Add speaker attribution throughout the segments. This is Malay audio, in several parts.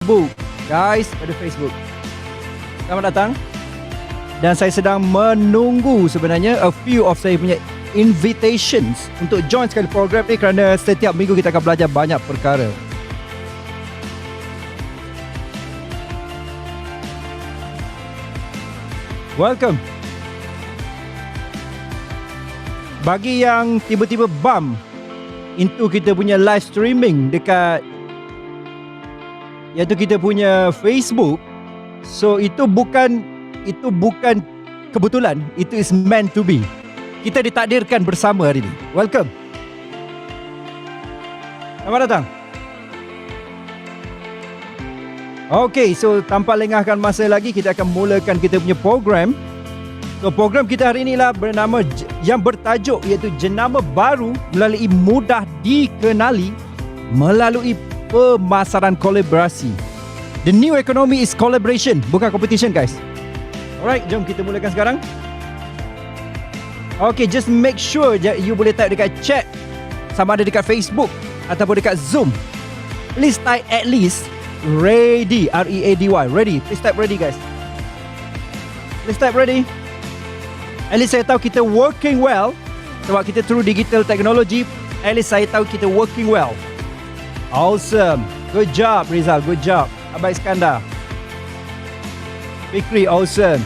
Speaker 1: Facebook. Guys, pada Facebook. Selamat datang. Dan saya sedang menunggu sebenarnya a few of saya punya invitations untuk join sekali program ni kerana setiap minggu kita akan belajar banyak perkara. Welcome. Bagi yang tiba-tiba bump into kita punya live streaming dekat iaitu kita punya Facebook, so itu bukan kebetulan, itu is meant to be. Kita ditakdirkan bersama hari ini. Welcome. Selamat datang. Okay, so tanpa lengahkan masa lagi, kita akan mulakan kita punya program. So program kita hari inilah bernama yang bertajuk iaitu jenama baru melalui mudah dikenali melalui pemasaran kolaborasi. The new economy is collaboration, bukan competition, guys. Alright, jom kita mulakan sekarang. Okay, just make sure you boleh type dekat chat sama ada dekat Facebook ataupun dekat Zoom. Please type at least ready, R-E-A-D-Y, ready. Please type ready, guys. Please type ready. At least saya tahu kita working well. Sebab kita through digital technology, at least saya tahu kita working well. Awesome. Good job, Rizal. Good job. Abang Iskandar. Fikri, awesome.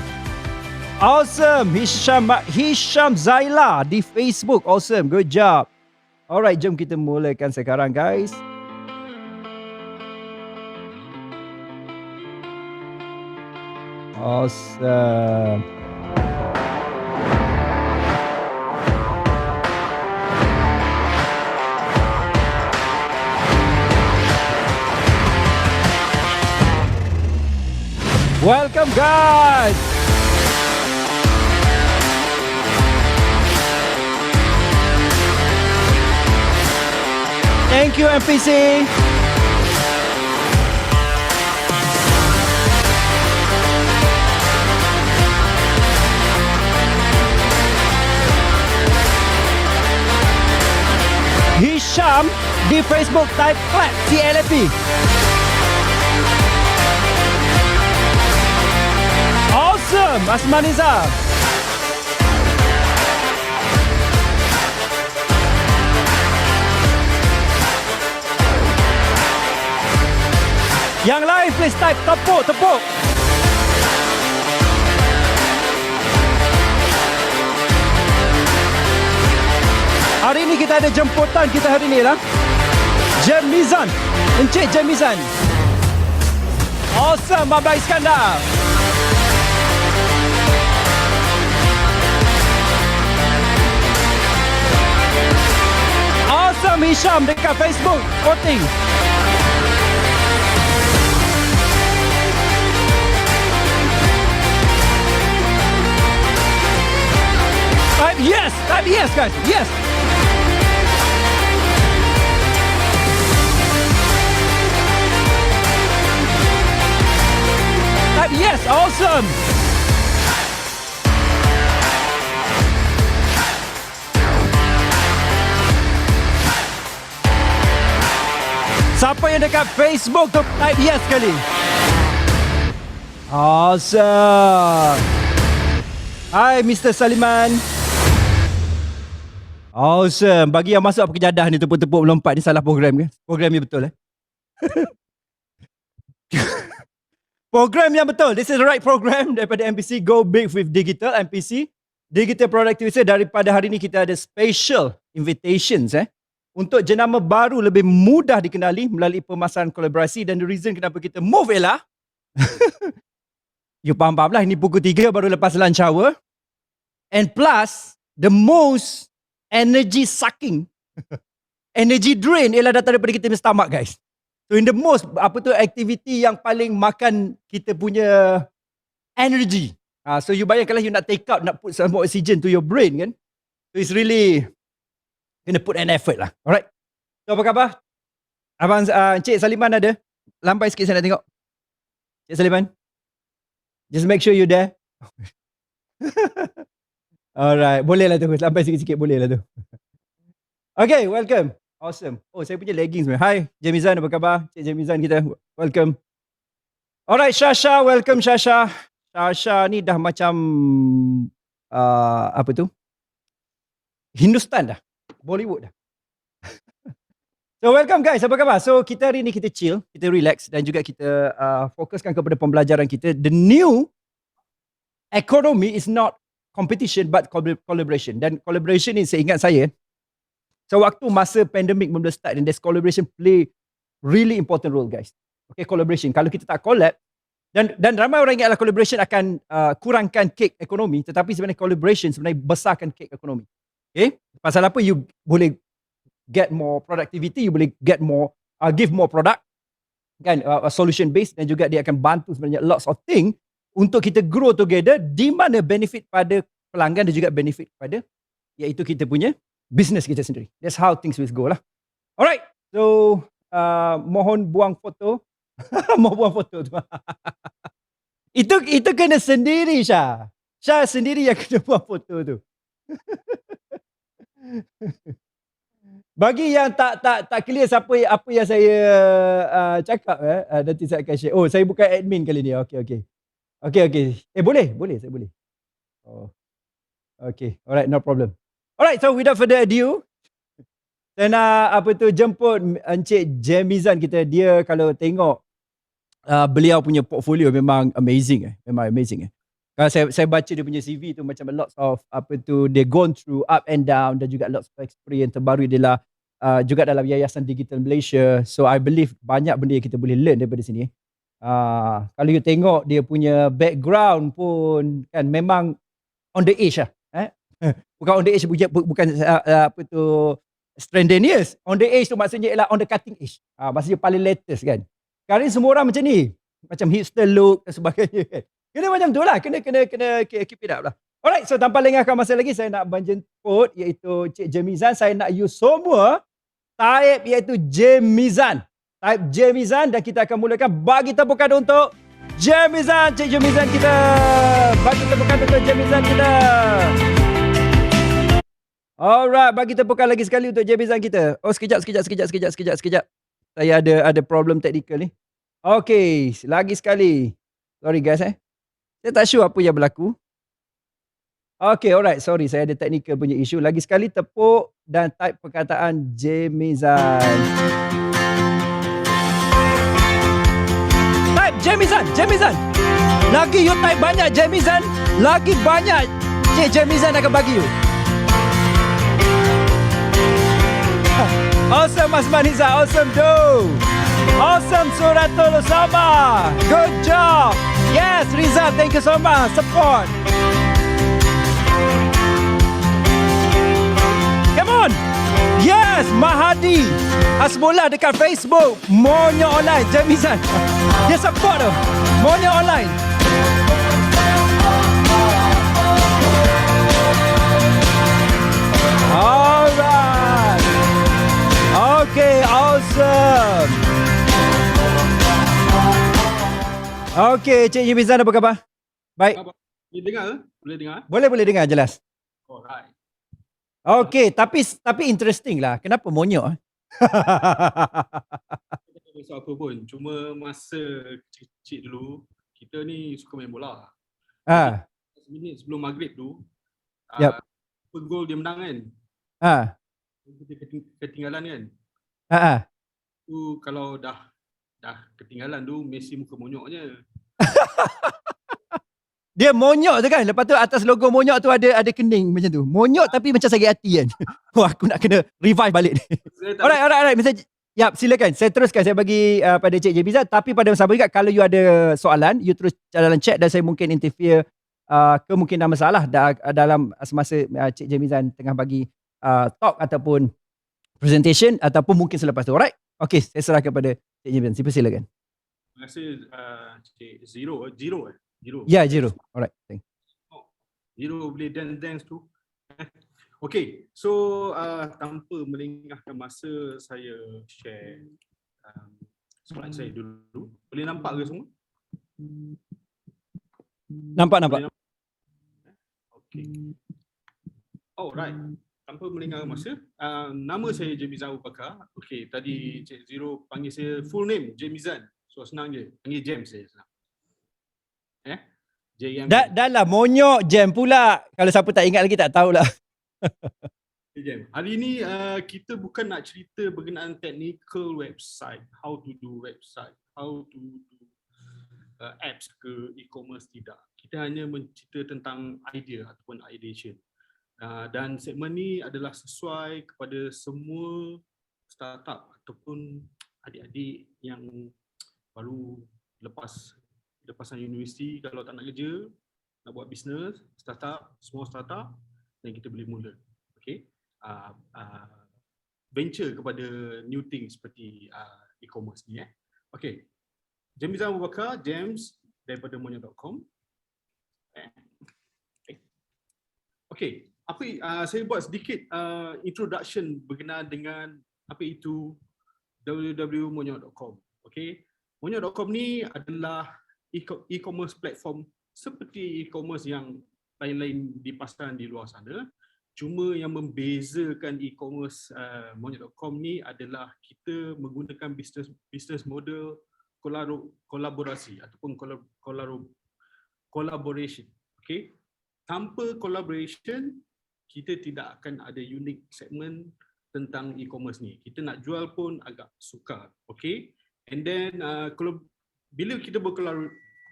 Speaker 1: Awesome. Hisham Zaila di Facebook. Awesome. Good job. Alright, jom kita mulakan sekarang, guys. Awesome. Welcome, guys. Thank you, MPC. Hisham di Facebook type clap CLP. Awesome, Asmaniza. Yang lain please type tepuk. Hari ini kita ada jemputan kita hari ini lah. Jamizan. Encik Jamizan. Awesome, Abang Iskandar. Awesome, Hisham dekat Facebook voting. Type yes, guys, yes. Type yes, awesome. Siapa yang dekat Facebook tu type yes sekali. Awesome. Hai Mr. Saliman. Awesome. Bagi yang masuk pakai jadah ni tepuk-tepuk melompat ni salah program ke? Program yang betul Program yang betul. This is the right program daripada MPC Go Big with Digital MPC. Digital Productivity. Daripada hari ni kita ada special invitations untuk jenama baru lebih mudah dikenali melalui pemasaran kolaborasi. Dan the reason kenapa kita move ialah you faham-faham lah, ini pukul 3 baru lepas lunch hour. And plus, the most energy sucking, energy drain ialah datang daripada kita punya stomach, guys. So in the most, activity yang paling makan kita punya energy. So you bayangkanlah you nak take out, nak put some oxygen to your brain kan. So it's really kena put an effort lah. Alright. So apa khabar? Abang Encik Saliman ada? Lambai sikit saya nak tengok. Encik Saliman. Just make sure you there. Alright, boleh lah tu. Lambai sikit-sikit boleh lah tu. Okay, welcome. Awesome. Oh, saya punya leggings. Hai, Jamizan, apa khabar? Cik Jamizan kita. Welcome. Alright, Shasha, welcome Shasha. Shasha ni dah macam apa tu? Hindustan dah. Bollywood dah. So welcome guys, apa khabar? So kita hari ni kita chill, kita relax dan juga kita fokuskan kepada pembelajaran kita. The new economy is not competition but collaboration. Dan collaboration ni seingat saya, so waktu masa pandemic mula start and this collaboration play really important role guys. Okay, collaboration. Kalau kita tak collab, dan ramai orang ingatlah collaboration akan kurangkan kek ekonomi, tetapi sebenarnya collaboration sebenarnya besarkan kek ekonomi. Okay? Pasal apa? You boleh get more productivity, you boleh get more, give more product, kan, solution based, dan juga dia akan bantu sebenarnya lots of thing untuk kita grow together, di mana benefit pada pelanggan dan juga benefit pada iaitu kita punya business kita sendiri. That's how things will go lah. Alright, so mohon buang foto. Mohon buang foto tu. Itu kena sendiri Syah. Syah sendiri yang kena buang foto tu. Bagi yang tak clear apa yang saya cakap, nanti saya akan share. Oh, saya bukan admin kali ni. Okey. Boleh saya boleh. Oh. Okay, alright, no problem. Alright, so without further ado, saya nak jemput Encik Jamizan kita. Dia kalau tengok beliau punya portfolio memang amazing. Kalau saya baca dia punya CV tu macam lots of they gone through up and down, dan juga lots of experience. Terbaru dia lah juga dalam Yayasan Digital Malaysia. So I believe banyak benda yang kita boleh learn daripada sini. Kalau you tengok dia punya background pun kan memang on the edge lah. Bukan on the edge, bukan strenuous. On the edge tu maksudnya ialah on the cutting edge. Maksudnya paling latest kan. Sekarang ni semua orang macam ni. Macam hipster look dan sebagainya kan. Kena macam tu lah. Kena keep it up lah. Alright, so tanpa lengahkan masa lagi, saya nak menjemput iaitu Cik Jamizan. Saya nak you semua type iaitu Jamizan. Type Jamizan dan kita akan mulakan. Bagi tepukan untuk Jamizan. Cik Jamizan kita. Bagi tepukan untuk Jamizan kita. Alright, bagi tepukan lagi sekali untuk Jamizan kita. Oh, sekejap. Saya ada problem teknikal ni. Okay, lagi sekali. Sorry guys Saya tak sure apa yang berlaku. Okay, alright. Sorry, saya ada technical punya issue. Lagi sekali tepuk dan type perkataan Jamizan. Type Jamizan. Lagi you type banyak Jamizan, lagi banyak Cik Jamizan akan bagi you. Awesome Mas Maniza, awesome do. Awesome Suratul Usama. Good job. Yes, Rizal, thank you so much. Support. Come on. Yes, Mahadi. Hasbullah dekat Facebook. Monyo online, Jamizan. Dia support tu. Monyo online. Alright. Okay, awesome. Okay, Cik Jamizan apa khabar? Baik.
Speaker 2: Boleh dengar ke? Boleh dengar?
Speaker 1: Boleh dengar jelas.
Speaker 2: Alright.
Speaker 1: Okay, tapi interesting lah. Kenapa monyok?
Speaker 2: Tak kisah apa pun. Cuma masa kecil dulu, kita ni suka main bola. Minit sebelum maghrib tu, gol dia menang kan? Kita ketinggalan kan? Tu kalau dah ketinggalan tu, Messi muka monyoknya.
Speaker 1: Dia monyok tu kan. Lepas tu atas logo monyok tu ada kening macam tu. Monyok tapi macam sakit hati kan. Wah, aku nak kena revive balik ni. Alright. Yap, silakan. Saya teruskan. Saya bagi pada Cik Jamizan. Tapi pada masa juga, kalau you ada soalan, you terus dalam chat dan saya mungkin interfere kemungkinan masalah dalam semasa Cik Jamizan tengah bagi talk ataupun presentation ataupun mungkin selepas tu. Alright? Okay, saya serahkan kepada Cik Jamizan. Silakan.
Speaker 2: Terima kasih Cik Zero.
Speaker 1: Ya, Zero. Alright, thanks.
Speaker 2: Zero boleh dance tu. Okay, so tanpa melengahkan masa, saya share slide saya dulu. Boleh nampak ke semua?
Speaker 1: Nampak.
Speaker 2: Okay. Alright. Tanpa melengahkan masa, nama saya Jamizan Abu Bakar. Okay, tadi Cik Zero panggil saya full name Jamizan. So senang je, panggil Jam saya senang. JM.
Speaker 1: Dah lah Monyok Jam pula. Kalau siapa tak ingat lagi tak tahulah.
Speaker 2: JM. Hari ini kita bukan nak cerita berkenaan technical website, how to do website, how to do apps ke e-commerce, tidak. Kita hanya mencerita tentang idea ataupun ideation. Dan segmen ni adalah sesuai kepada semua startup ataupun adik-adik yang baru lepasan universiti, kalau tak nak kerja, nak buat bisnes, startup, semua startup, dan kita boleh mula. Okay? Venture kepada new things seperti e-commerce ni. Okay. James Abu Bakar, James daripada Monyok.com. Okay. Saya buat sedikit introduction berkenaan dengan apa itu www.monyok.com. Okay. Monyok.com ni adalah e-commerce platform seperti e-commerce yang lain-lain di pasaran di luar sana. Cuma yang membezakan e-commerce Monyok.com ni adalah kita menggunakan business model kolaborasi ataupun collaboration. Okay. Tanpa collaboration, kita tidak akan ada unique segment tentang e-commerce ni. Kita nak jual pun agak sukar. Okay. And then bila kita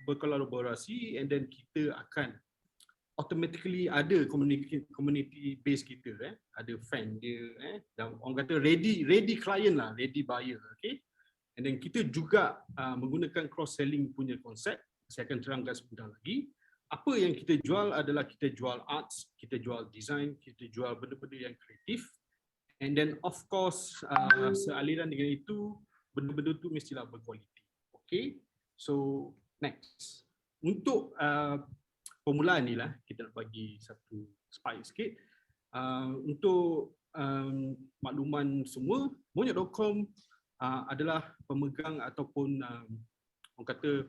Speaker 2: berkolaborasi, and then kita akan automatically ada community base kita, ada fan dia, dan orang kata ready client lah, ready buyer. Okay. And then kita juga menggunakan cross selling punya konsep. Saya akan terangkan sebentar lagi. Apa yang kita jual adalah kita jual arts, kita jual design, kita jual benda-benda yang kreatif. And then of course sealiran dengan itu, benda-benda tu mestilah berkualiti. Okay. So next. Untuk permulaan ni lah, kita nak bagi satu spike sikit. Untuk makluman semua, Monyok.com adalah pemegang ataupun orang kata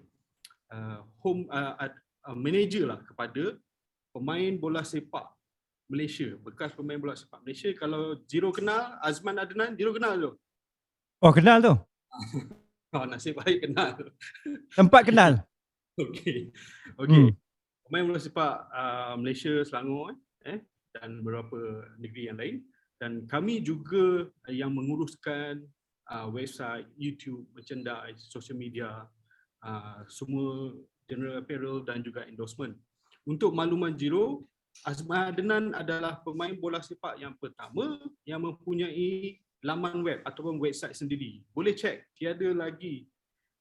Speaker 2: manager lah kepada pemain bola sepak Malaysia, bekas pemain bola sepak Malaysia. Kalau Zero kenal, Azman Adnan, Zero kenal tu?
Speaker 1: Oh, kenal tu.
Speaker 2: Nasib baik kenal.
Speaker 1: Tempat kenal.
Speaker 2: Okey. Pemain bola sepak Malaysia, Selangor dan beberapa negeri yang lain. Dan kami juga yang menguruskan website, YouTube, merchandise, social media, semua general apparel dan juga endorsement. Untuk makluman Zero, Azman Adnan adalah pemain bola sepak yang pertama yang mempunyai laman web ataupun website sendiri. Boleh cek, tiada lagi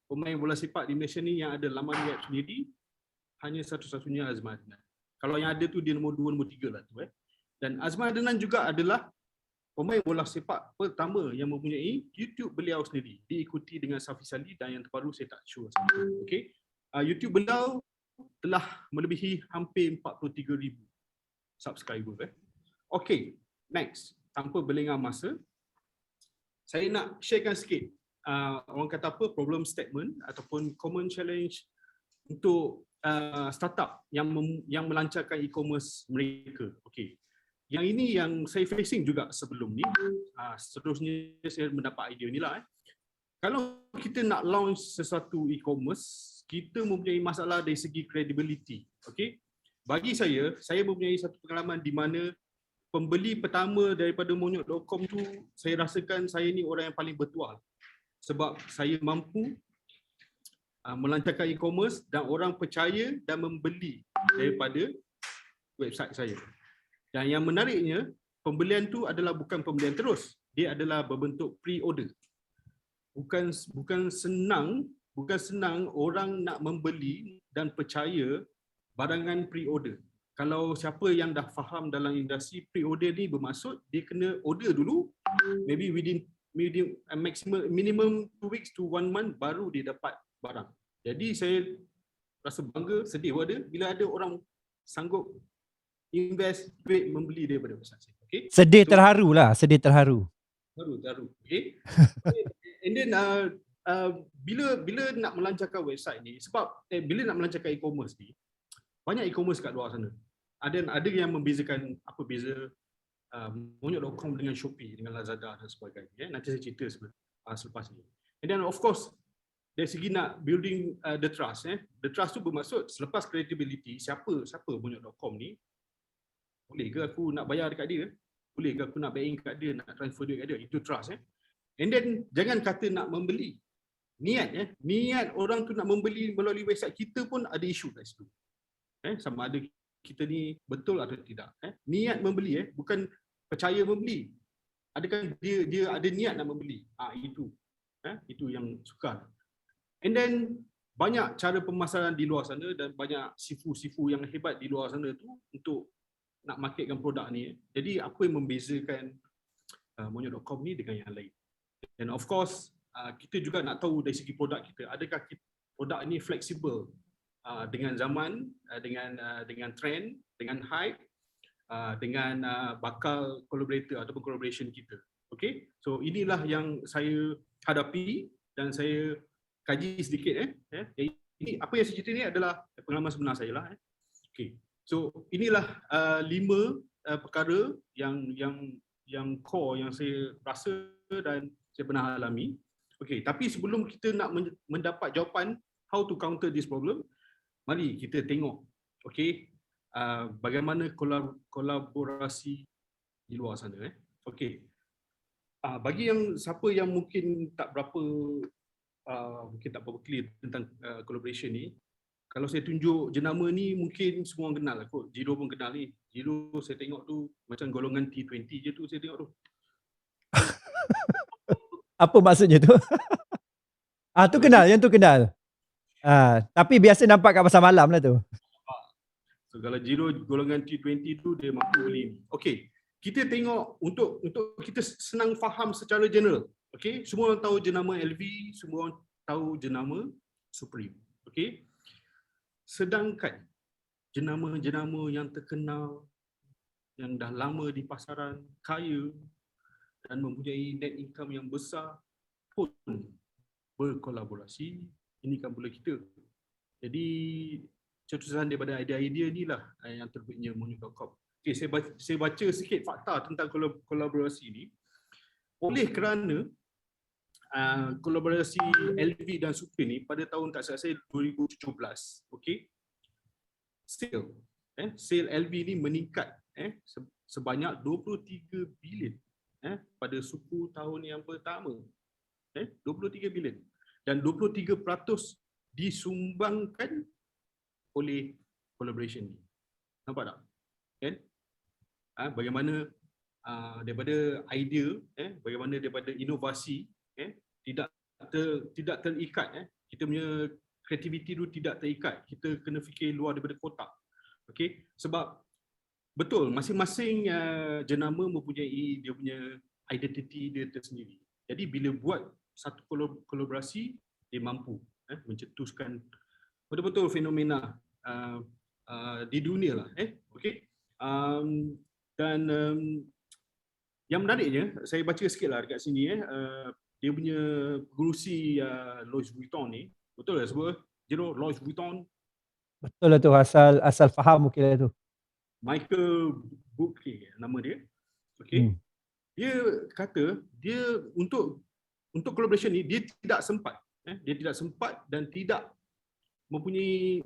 Speaker 2: pemain bola sepak di Malaysia ni yang ada laman web sendiri, hanya satu-satunya Azman Adnan. Kalau yang ada tu dia nombor 2, nombor 3 lah tu. Dan Azman Adnan juga adalah pemain bola sepak pertama yang mempunyai YouTube beliau sendiri, diikuti dengan Safi Sali dan yang terbaru saya tak sure. Okay. YouTube beliau telah melebihi hampir 43,000 subscriber. Okay, next. Tanpa berlengah masa, saya nak sharekan sikit orang kata apa, problem statement ataupun common challenge untuk startup yang melancarkan e-commerce mereka. Okay. Yang ini yang saya facing juga sebelum ni. Seterusnya saya mendapat idea ni lah. Kalau kita nak launch sesuatu e-commerce, kita mempunyai masalah dari segi credibility. Okay? Bagi saya mempunyai satu pengalaman di mana pembeli pertama daripada Monyok.com tu, saya rasakan saya ni orang yang paling bertuah. Sebab saya mampu melancarkan e-commerce dan orang percaya dan membeli daripada website saya. Dan yang menariknya, pembelian tu adalah bukan pembelian terus. Dia adalah berbentuk pre-order. Bukan senang orang nak membeli dan percaya barangan pre-order. Kalau siapa yang dah faham dalam industri, pre-order ni bermaksud dia kena order dulu, maybe within minimum 2 weeks to 1 month baru dia dapat barang. Jadi saya rasa bangga, sedih ada bila ada orang sanggup invest duit membeli daripada website saya. Okay?
Speaker 1: Sedih terharu lah, sedih terharu.
Speaker 2: Terharu. Okay. And then bila nak melancarkan website ni, sebab bila nak melancarkan e-commerce ni, banyak e-commerce kat luar sana. Ada yang membezakan apa beza Monyok.com dengan Shopee, dengan Lazada dan sebagainya. Nanti saya cerita selepas ni. And then of course, dari segi nak building the trust, the trust tu bermaksud selepas credibility, siapa Monyok.com ni, boleh ke aku nak bayar dekat dia? Boleh ke aku nak bayar kat dia, nak transfer duit kat dia? Itu trust. And then jangan kata nak membeli. Niat orang tu nak membeli melalui website kita pun ada isu kat situ. Sama ada kita ni betul atau tidak. Niat membeli, bukan percaya membeli. Adakah dia ada niat nak membeli? Itu yang sukar. And then banyak cara pemasaran di luar sana dan banyak sifu-sifu yang hebat di luar sana tu untuk nak marketkan produk ni. Jadi apa yang membezakan Monyok.com ni dengan yang lain? And of course kita juga nak tahu dari segi produk kita, adakah produk ini fleksibel dengan zaman, dengan trend, dengan hype, dengan bakal collaborator ataupun collaboration kita. Okay, so inilah yang saya hadapi dan saya kaji sedikit. Ini apa yang saya cerita ni adalah pengalaman sebenar saya lah. Okay, so inilah 5 perkara yang core yang saya rasa dan saya pernah alami. Okay, tapi sebelum kita nak mendapat jawapan how to counter this problem, mari kita tengok, okay, bagaimana kolaborasi di luar sana. Okay, bagi siapa yang mungkin tak berapa clear tentang collaboration ni, kalau saya tunjuk jenama ni mungkin semua orang kenal lah kot. Jiro pun kenal ni. Jiro saya tengok tu macam golongan T20 je tu saya tengok tu.
Speaker 1: Apa maksudnya tu? Tu kenal, yang tu kenal. Tapi biasa nampak kat pasar malam lah tu.
Speaker 2: So kalau Jiro golongan T20 tu dia mampu beli ni. Okay, kita tengok untuk kita senang faham secara general. Okay, semua orang tahu jenama LV, semua orang tahu jenama Supreme. Okay, sedangkan jenama-jenama yang terkenal, yang dah lama di pasaran, kaya dan mempunyai net income yang besar pun berkolaborasi, ini kan pula kita. Jadi cetusan daripada idea-idea inilah yang terbitnya Monyok.com. Okay, saya baca sikit fakta tentang kolaborasi ini. Oleh kerana kolaborasi LV dan Supreme ni pada tahun tak salah saya 2017, okay, sale LV ni meningkat sebanyak 23 bilion pada suku tahun yang pertama. 23 bilion dan 23% disumbangkan oleh collaboration ni. Nampak tak? Kan? Bagaimana daripada idea, bagaimana daripada inovasi, tidak terikat, kita punya kreativiti tu tidak terikat. Kita kena fikir luar daripada kotak. Okey, sebab betul masing-masing jenama mempunyai dia punya identiti dia tersendiri. Jadi bila buat satu kolaborasi, dia mampu mencetuskan betul-betul fenomena di dunia lah. Okey. Dan yang menariknya, saya baca sikit lah dekat sini, dia punya pengurusi Louis Vuitton ni, betul tak sebut? Jiro, Louis Vuitton?
Speaker 1: Betul lah tu, asal faham mungkin lah tu.
Speaker 2: Michael Bublé nama dia. Okay. Dia kata, dia untuk collaboration ni, dia tidak sempat. Dia tidak sempat dan tidak mempunyai,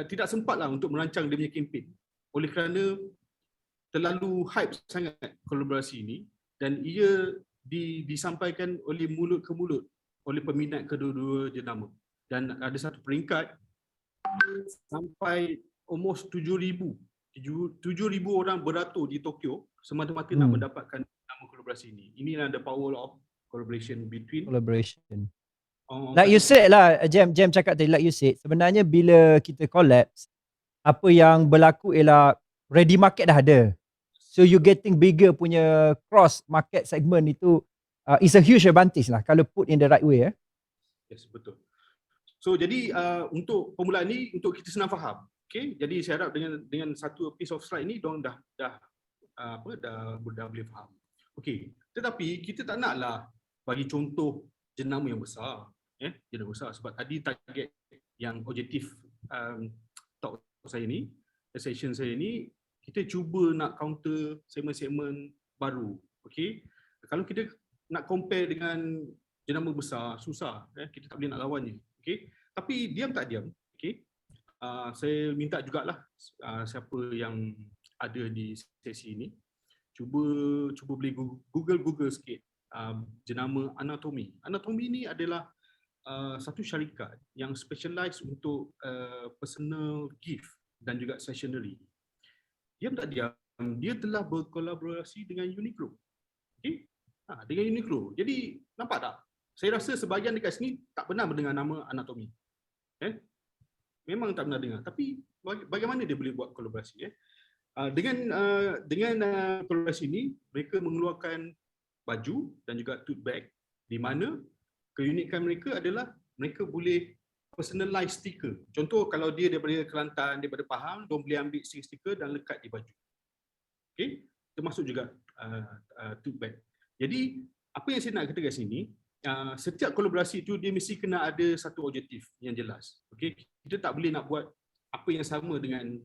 Speaker 2: tidak sempat lah untuk merancang dia punya kempen. Oleh kerana terlalu hype sangat kolaborasi ini dan ia disampaikan oleh mulut ke mulut oleh peminat kedua-dua jenama. Dan ada satu peringkat sampai almost 7,000 orang beratur di Tokyo semata-mata nak mendapatkan nama kolaborasi ini. Inilah the power of collaboration between
Speaker 1: collaboration. Like you said lah, Jam cakap tadi, like you said, sebenarnya bila kita collapse, apa yang berlaku ialah ready market dah ada. So you getting bigger punya cross market segment itu is a huge advantage lah kalau put in the right way.
Speaker 2: Yes, betul. So jadi untuk permulaan ni untuk kita senang faham. Okay, jadi saya harap dengan satu piece of slide ni diorang dah boleh faham. Okay, tetapi kita tak naklah bagi contoh jenama yang besar, jenama besar sebab tadi target yang objektif talk saya ni, session saya ni, kita cuba nak counter segmen-segmen baru. Okay, kalau kita nak compare dengan jenama besar, susah, kita tak boleh nak lawannya. Okay? Tapi diam tak diam, okay? Saya minta jugalah siapa yang ada di sesi ini, cuba boleh Google sikit jenama Anatomy. Anatomy ni adalah satu syarikat yang specialize untuk personal gift dan juga stationery. Diam tak diam, dia telah berkolaborasi dengan Uniqlo. Okay? Dengan Uniqlo. Jadi nampak tak? Saya rasa sebahagian dekat sini tak pernah mendengar nama Anatomy. Memang tak pernah dengar. Tapi bagaimana dia boleh buat kolaborasi? Dengan kolaborasi ini, mereka mengeluarkan baju dan juga tote bag di mana keunikan mereka adalah mereka boleh personalize stiker. Contoh kalau dia daripada Kelantan, daripada Pahang, dia boleh ambil stiker dan lekat di baju. Okay? Termasuk juga tote bag. Jadi apa yang saya nak kata kat sini, setiap kolaborasi itu dia mesti kena ada satu objektif yang jelas. Okay? Kita tak boleh nak buat apa yang sama dengan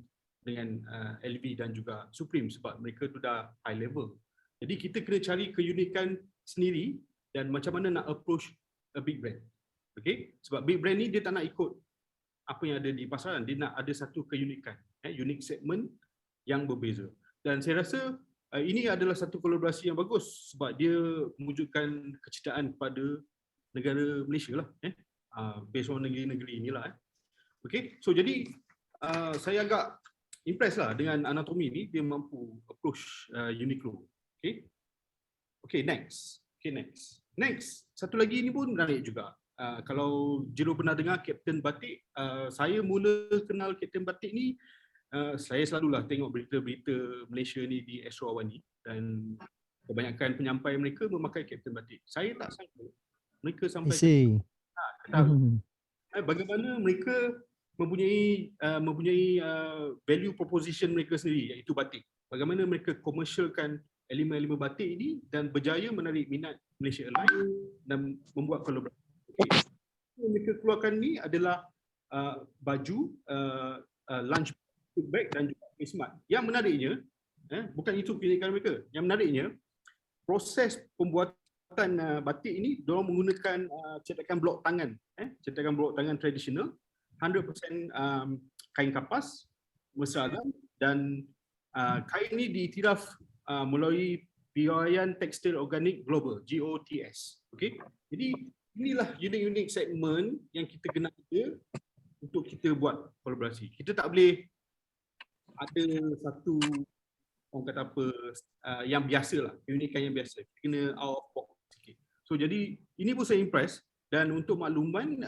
Speaker 2: LV dan juga Supreme sebab mereka tu dah high level. Jadi kita kena cari keunikan sendiri dan macam mana nak approach a big brand. Okay? Sebab big brand ni dia tak nak ikut apa yang ada di pasaran, dia nak ada satu keunikan, unique segment yang berbeza. Dan saya rasa ini adalah satu kolaborasi yang bagus sebab dia mewujudkan kecintaan kepada negara Malaysia lah, based on negeri-negeri inilah. Okay, so jadi saya agak impressed lah dengan Anatomy ni, dia mampu approach Uniqlo. Okay, next. Next, satu lagi ni pun menarik juga. Kalau Jiro pernah dengar Captain Batik, saya mula kenal Captain Batik ni, saya selalulah tengok berita-berita Malaysia ni di Astro Awani dan kebanyakan penyampai mereka memakai Captain Batik. Saya tak sangka mereka sampai bagaimana mereka mempunyai value proposition mereka sendiri iaitu batik. Bagaimana mereka komersialkan elemen-elemen batik ini dan berjaya menarik minat Malaysia Airlines dan membuat kolaborasi. Yang mereka keluarkan ni adalah baju, lunch bag dan juga face mask. Yang menariknya, bukan itu keunikan mereka. Yang menariknya, proses pembuatan batik ini diorang menggunakan cetakan blok tangan, cetakan blok tangan tradisional, 100% kain kapas, mesra alam, dan kain ini diiktiraf melalui Piawaian Tekstil Organik Global, GOTS. Okay? Jadi inilah unik-unik segmen yang kita kena ada untuk kita buat kolaborasi. Kita tak boleh ada satu, orang kata apa, yang biasa lah, keunikan yang biasa. Kita kena out of box sikit. So jadi ini pun saya impress. Dan untuk makluman,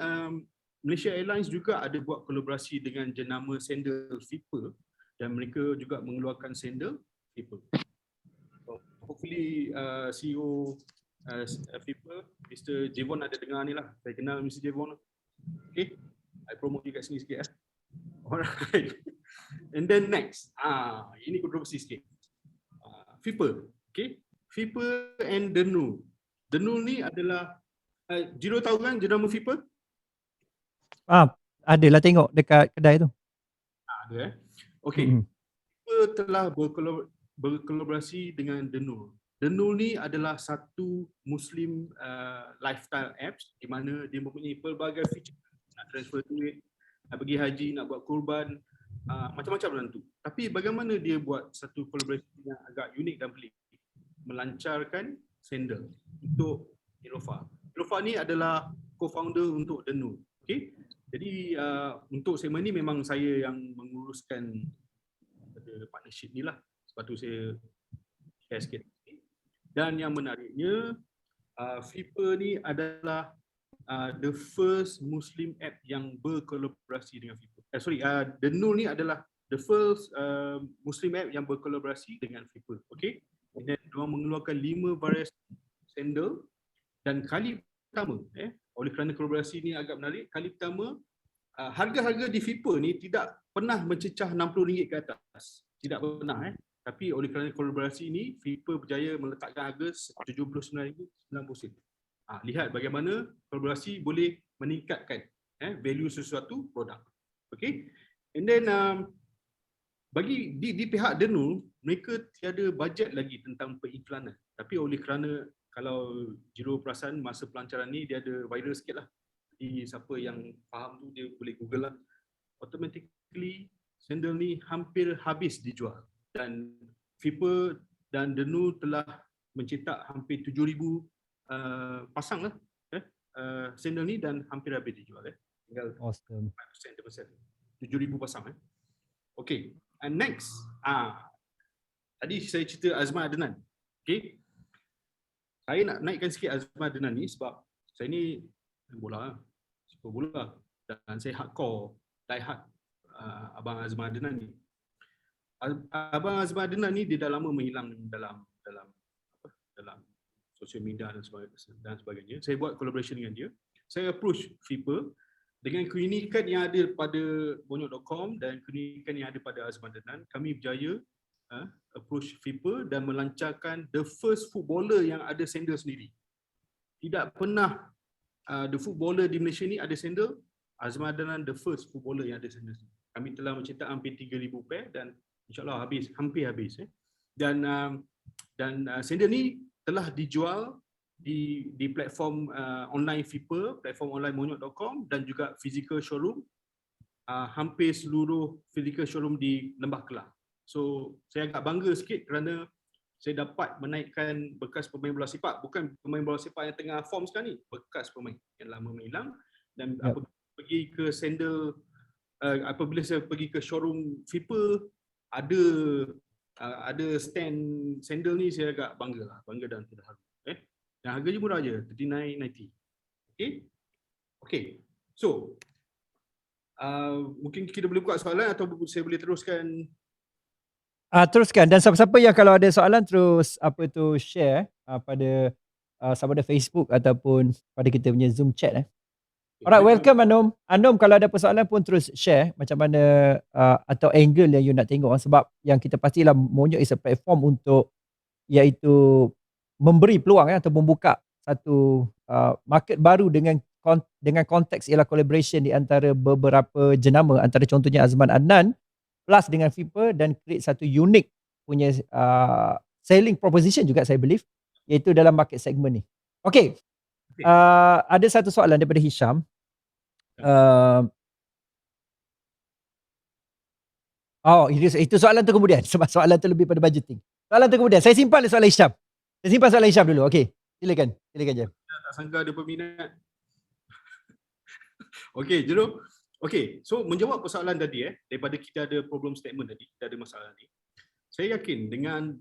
Speaker 2: Malaysia Airlines juga ada buat kolaborasi dengan jenama sandal Flipper dan mereka juga mengeluarkan sandal Flipper. So, hopefully CEO Flipper, Mr. Javon ada dengar ni lah. Saya kenal Mr. Javon. Okay, I promote you kat sini sikit. Alright. And then next, ini kontroversi sikit. Flipper, okay? Flipper and Denul. Denul ni adalah, Jiro tahu kan jenama Flipper?
Speaker 1: Adalah tengok dekat kedai tu.
Speaker 2: Ada Okay. Flipper telah berkolaborasi dengan Denul. Denul ni adalah satu Muslim lifestyle apps di mana dia mempunyai pelbagai feature. Nak transfer duit, nak pergi haji, nak buat kurban, macam-macam tentu. Tapi bagaimana dia buat satu kolaborasi yang agak unik dan pelik? Melancarkan sandal untuk Nilofa. Nilofa ni adalah co-founder untuk Denul. Okay? Jadi untuk segmen ni memang saya yang menguruskan partnership ni lah. Sebab tu saya share sikit. Dan yang menariknya, Flipper ni adalah the first Muslim app yang berkolaborasi dengan Flipper. Denul ni adalah the first Muslim app yang berkolaborasi dengan Flipper. Okay? Dan dia mengeluarkan 5 variasi sandal dan kali pertama, oleh kerana kolaborasi ni agak menarik, kali pertama harga-harga di Flipper ni tidak pernah mencecah RM60 ke atas. Tidak pernah. Tapi oleh kerana kolaborasi ini, Flipper berjaya meletakkan harga RM79.90. Lihat bagaimana kolaborasi boleh meningkatkan value sesuatu produk. Okay? And then bagi di pihak Denul, mereka tiada bajet lagi tentang periklanan. Tapi oleh kerana kalau Jiro perasan masa pelancaran ni dia ada viral sikit lah. Jadi siapa yang faham tu dia boleh Google lah. Automatically sandal ni hampir habis dijual dan Fipa dan Denu telah mencetak hampir 7,000 pasang lah sandal ni dan hampir habis dijual. Tinggal
Speaker 1: Awesome.
Speaker 2: 5%, 7,000 pasang. Okay, and next tadi saya cerita Azman Adnan. Okay, saya nak naikkan sikit Azman Adnan ni sebab saya ni bola, suka bola dan saya hardcore, die hard Abang Azman Adnan ni. Abang Azman Adnan ni dia dah lama menghilang dalam sosial media dan sebagainya. Saya buat collaboration dengan dia. Saya approach Fipa dengan keunikan yang ada pada Bonyok.com dan keunikan yang ada pada Azman Adnan. Kami berjaya approach Fipa dan melancarkan the first footballer yang ada sandal sendiri. Tidak pernah the footballer di Malaysia ni ada sandal. Azman Adnan the first footballer yang ada sandal sendiri. Kami telah mencetak hampir 3,000 pair dan insyaAllah hampir habis. Dan sandal ni telah dijual di platform online Fipa, platform online Bonyok.com dan juga physical showroom. Hampir seluruh physical showroom di Lembah Kelang. So saya agak bangga sikit kerana saya dapat menaikkan bekas pemain bola sepak, bukan pemain bola sepak yang tengah form sekarang ni, bekas pemain yang lama menghilang. Dan apabila saya pergi ke showroom Fipa, ada stand sandal ni, saya agak bangga dan terharu. Dan harganya murah je, $39.90. Okay. So mungkin kita boleh buka soalan atau saya boleh teruskan.
Speaker 1: Teruskan, dan siapa-siapa yang kalau ada soalan terus share pada sama ada Facebook ataupun pada kita punya Zoom chat. Alright, welcome Anom. Anom, kalau ada persoalan pun terus share macam mana atau angle yang you nak tengok, sebab yang kita pastilah Monyok is a platform untuk iaitu memberi peluang atau membuka satu market baru dengan konteks ialah collaboration di antara beberapa jenama, antara contohnya Azman Adnan plus dengan Fipa, dan create satu unique punya selling proposition juga saya believe, iaitu dalam market segment ni. Okay. Ada satu soalan daripada Hisham. Itu soalan tu kemudian sebab soalan tu lebih pada budgeting. Soalan tu kemudian. Saya simpan soalan Hisham. Saya simpan soalan Hisham dulu. Okey. Silakan je.
Speaker 2: Tak sangka ada peminat. Okey, Jero. Okey, so menjawab persoalan tadi daripada kita ada problem statement tadi, kita ada masalah ni. Saya yakin dengan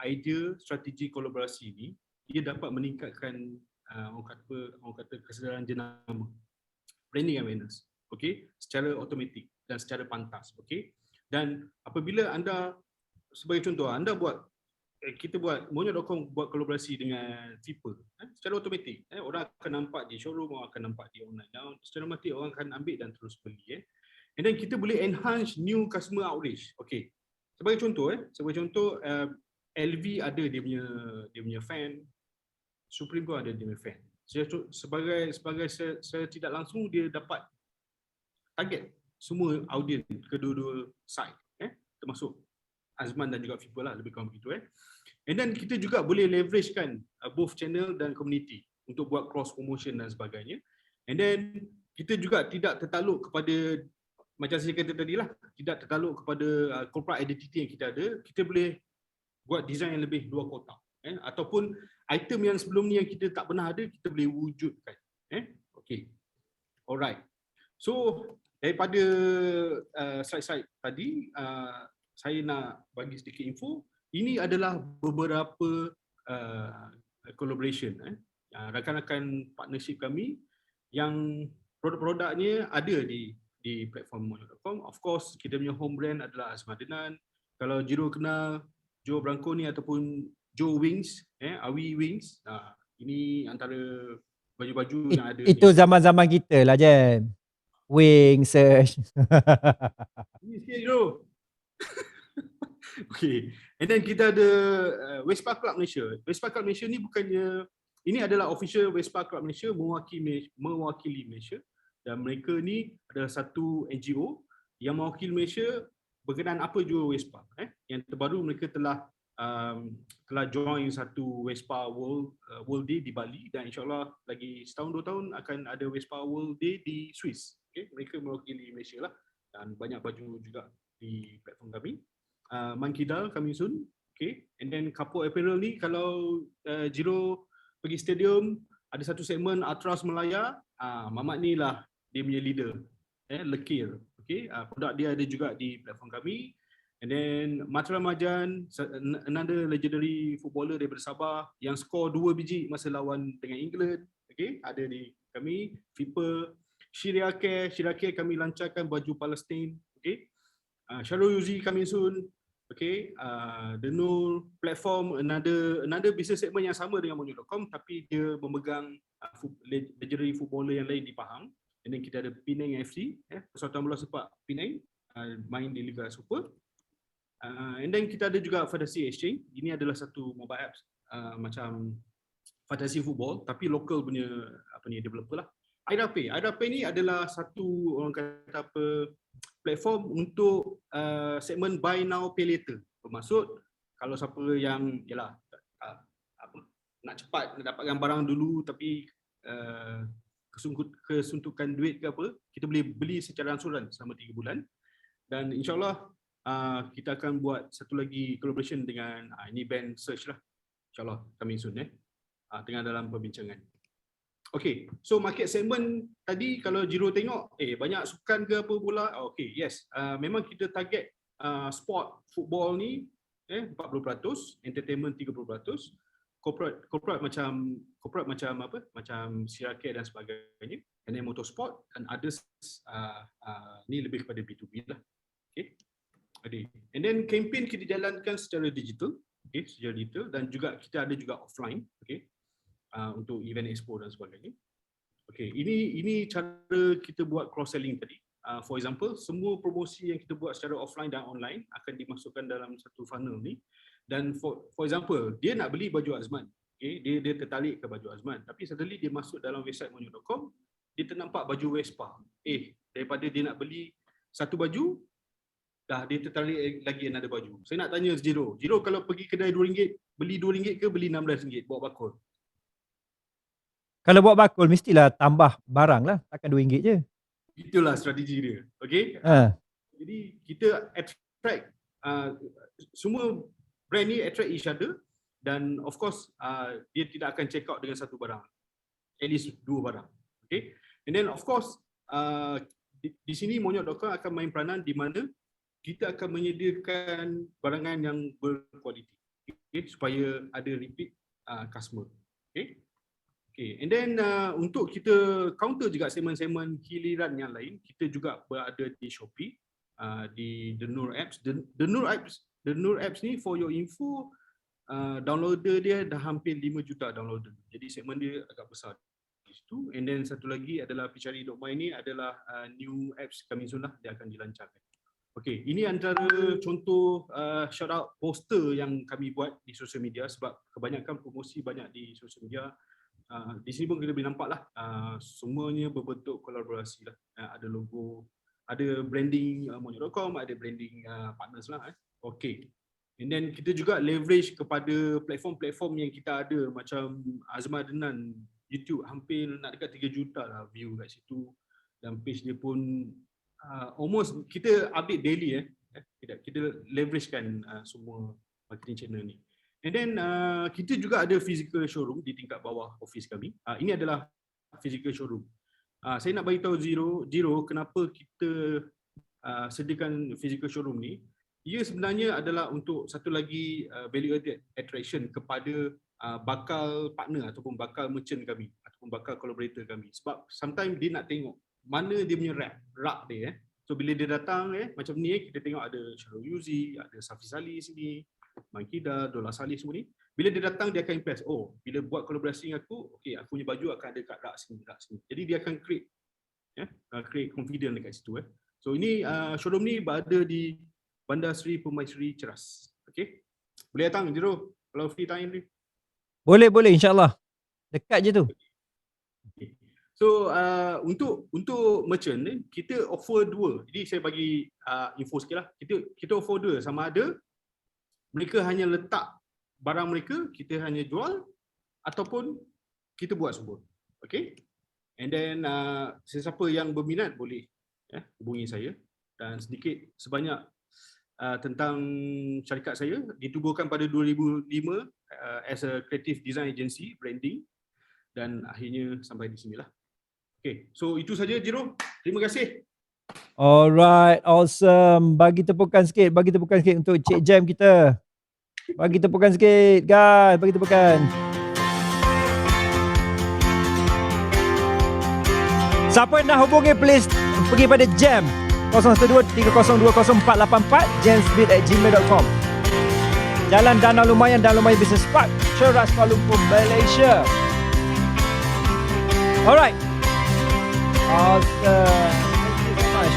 Speaker 2: idea strategi kolaborasi ni, ia dapat meningkatkan orang kata kesedaran jenama, branding awareness, okey, secara automatik dan secara pantas, okey. Dan apabila anda, sebagai contoh, kita buat Monyok.com buat kolaborasi dengan Fipa, secara automatik orang akan nampak di showroom, orang akan nampak di online, dan secara automatik orang akan ambil dan terus beli. And then kita boleh enhance new customer outreach. Okey, sebagai contoh LV ada dia punya fan, Supreme pun ada dia punya fan. Sebagai saya tidak langsung dia dapat target semua audiens kedua-dua side, termasuk Azman dan juga Fipa lah, lebih kurang begitu. And then kita juga boleh leveragekan both channel dan community untuk buat cross promotion dan sebagainya. And then kita juga tidak tertakluk kepada, macam saya kata tadi lah, tidak tertakluk kepada corporate identity yang kita ada. Kita boleh buat design yang lebih luar kotak, ataupun item yang sebelum ni yang kita tak pernah ada, kita boleh wujudkan. Okay. Alright. So daripada slide-slide tadi, saya nak bagi sedikit info. Ini adalah beberapa collaboration, rakan-rakan partnership kami yang produk-produknya ada di platform Monyok.com. Of course, kita punya home brand adalah Azman Adnan. Kalau Jiro kenal Joe Branconi ataupun Joe Wings, Awi Wings, ini antara baju-baju yang ada.
Speaker 1: Itu zaman-zaman kita lah, Jen. Wings search.
Speaker 2: Ini sikit Jiro. Okay. And then kita ada Vespa Club Malaysia. Vespa Club Malaysia ni bukannya, ini adalah official Vespa Club Malaysia mewakili Malaysia, dan mereka ni adalah satu NGO yang mewakili Malaysia berkenaan apa jua Vespa. Yang terbaru mereka telah telah join satu Vespa World Day di Bali, dan insyaAllah lagi setahun 2 tahun akan ada Vespa World Day di Swiss. Okay? Mereka mewakili Malaysia lah, dan banyak baju juga di platform kami. Mankidal coming soon. Okay? And then Kapo Apparel ni, kalau Jiro pergi stadium, ada satu segmen Atras Melaya, Mamat ni lah dia punya leader, Lekir. Okay? Produk dia ada juga di platform kami. And then Matra Majan, another legendary footballer daripada Sabah yang skor 2 biji masa lawan dengan England. Okay, ada di kami. Fipa, Shirake kami lancarkan baju Palestin. Okay, Syarul Yuzi coming soon. Okay, The Nur platform, another business segment yang sama dengan Monyo.com, tapi dia memegang legendary footballer yang lain di Pahang. And then kita ada Penang FC, Persatuan Bola Sepak Penang, main di Liga Super. And then kita ada juga Fantasy Exchange. Ini adalah satu mobile apps macam Fantasy Football tapi local punya developer lah. IDAPay ni adalah satu orang kata platform untuk segmen buy now pay later. Bermaksud kalau siapa yang nak cepat nak dapatkan barang dulu tapi kesuntukan duit ke apa, kita boleh beli secara angsuran selama 3 bulan. Dan insyaAllah kita akan buat satu lagi collaboration dengan ini band Search lah, insyaAllah coming soon, tengah dalam perbincangan. Okay, so market segment tadi kalau Jiro tengok banyak sukan ke apa pula. Okay, yes, memang kita target sport football ni 40%, entertainment 30%, corporate macam apa, macam Sirake dan sebagainya, and then motorsport, and others ni lebih kepada B2B lah. Okay. And then campaign kita jalankan secara digital, secara digital, dan juga kita ada juga offline, untuk event expo dan sebagainya. Ini cara kita buat cross selling tadi. For example, semua promosi yang kita buat secara offline dan online akan dimasukkan dalam satu funnel ni. Dan for example, dia nak beli baju Azman, dia tertarik ke baju Azman, tapi suddenly dia masuk dalam website monyo.com, dia ternampak baju Vespa. Daripada dia nak beli satu baju, dah dia tertarik lagi another baju. Saya nak tanya Jiro kalau pergi kedai RM2, beli RM2 ke beli RM16 bawa bakul?
Speaker 1: Kalau bawa bakul mestilah tambah barang lah, takkan RM2 je.
Speaker 2: Itulah strategi dia. Okay? Jadi kita attract semua brand ni attract each other, dan of course dia tidak akan check out dengan satu barang, at least 2 barang. Okay? And then of course di sini Monyo.com akan main peranan di mana kita akan menyediakan barangan yang berkualiti, supaya ada repeat customer. And then untuk kita counter juga segmen-segmen hiliran yang lain, kita juga berada di Shopee, di The Nur Apps. The Nur Apps ni, for your info, downloader dia dah hampir 5 juta downloader. Jadi segmen dia agak besar di situ. And then satu lagi adalah Pichari.my ni adalah new apps kami soon lah, dia akan dilancarkan. Okay, ini antara contoh shout out poster yang kami buat di social media, sebab kebanyakan promosi banyak di social media. Di sini pun kita boleh nampak lah, semuanya berbentuk kolaborasi lah. Ada logo, ada branding Monyo.com, ada branding partners lah. Okay, and then kita juga leverage kepada platform-platform yang kita ada, macam Azman Adnan, YouTube hampir nak dekat 3 juta lah view kat situ, dan page dia pun almost kita update daily. Kita leveragekan semua marketing channel ni. And then kita juga ada physical showroom di tingkat bawah office kami. Ini adalah physical showroom. Saya nak bagi tahu Jiro kenapa kita sediakan physical showroom ni. Ia sebenarnya adalah untuk satu lagi value added attraction kepada bakal partner ataupun bakal merchant kami ataupun bakal collaborator kami. Sebab sometimes dia nak tengok mana dia punya rak dia. So bila dia datang macam ni, kita tengok ada Syarul Yuzi, ada Safi Salih sini, Mankida, Dola Salih semua ni. Bila dia datang, dia akan impress. Oh, bila buat kolaborasi dengan aku, okay, aku punya baju akan ada kat rak sini, rak sini. Jadi dia akan create confidence dekat situ. So ini showroom ni berada di Bandar Seri Permaisuri Ceras. Okay, boleh datang Jiro kalau free time ni.
Speaker 1: Boleh insyaAllah. Dekat je tu.
Speaker 2: Okay. So untuk merchant ni kita offer 2. Jadi saya bagi info sikit lah. Kita offer 2, sama ada mereka hanya letak barang mereka kita hanya jual ataupun kita buat sebut. Okay. And then sesiapa yang berminat boleh hubungi saya, dan sedikit sebanyak tentang syarikat saya. Ditubuhkan pada 2005 as a creative design agency branding, dan akhirnya sampai di sinilah. Okay, so itu saja Jiro. Terima kasih.
Speaker 1: Alright, awesome. Bagi tepukan sikit untuk Cik Jam kita. Bagi tepukan sikit, guys. Bagi tepukan. Siapa yang nak hubungi, please pergi pada Jam 012-302-0484, jamsbeat@gmail.com. Jalan Danau Lumayan, Danau Lumayan Business Park, Ceras, Kuala Lumpur, Malaysia. Alright. Awesome. Thank you so much.